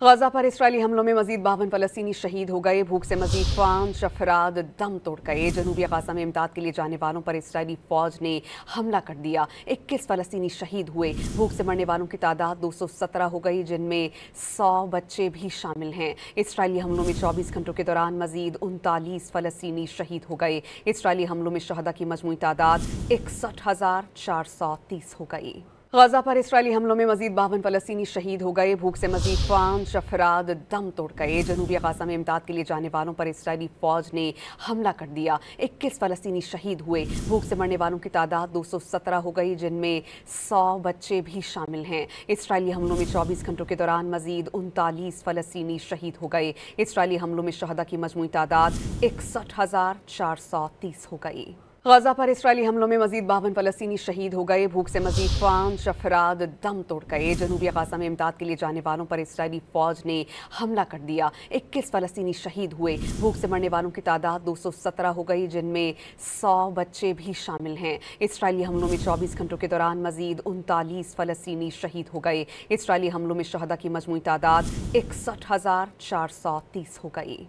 गजा पर इसराइली हमलों में मजीद 52 फलस्तीनी शहीद हो गए। भूख से मजीद 5 अफराद दम तोड़ गए। जनूबी गजा में इमदाद के लिए जाने वालों पर इसराइली फौज ने हमला कर दिया। 21 फलस्तीनी शहीद हुए। भूख से मरने वालों की तादाद 217 हो गई, जिनमें 100 बच्चे भी शामिल हैं। इसराइली हमलों में 24 घंटों के दौरान मजीद 39 फलस्तीनी शहीद हो गए। इसराइली हमलों में शहदा की मजमूई तादाद 61,430 हो गई। गजा पर इसराइली हमलों में मजीद 52 फलस्तीनी शहीद हो गए। भूख से मजीद 5 अफराद दम तोड़ गए। जनूबी गजा में इमदाद के लिए जाने वालों पर इसराइली फौज ने हमला कर दिया। 21 फलस्तीनी शहीद हुए। भूख से मरने वालों की तादाद 217 हो गई, जिनमें 100 बच्चे भी शामिल हैं। इसराइली हमलों में 24 घंटों के दौरान मजीद 39 फलस्तीनी शहीद हो गए। इसराइली हमलों में शहदा की मजमूई तादाद 61,430 हो गई। गजा पर इसराइली हमलों में मजीद 52 फलस्तीनी शहीद हो गए। भूख से मजीद 5 अफराद दम तोड़ गए। जनूबी गजा में इमदाद के लिए जाने वालों पर इसराइली फौज ने हमला कर दिया। 21 फलस्तीनी शहीद हुए। भूख से मरने वालों की तादाद 217 हो गई, जिनमें 100 बच्चे भी शामिल हैं। इसराइली हमलों में 24 घंटों के दौरान मजीद 39 फलस्तीनी शहीद हो गए। इसराइली हमलों में शहदा की मजमूई तादाद 61,430 हो गई।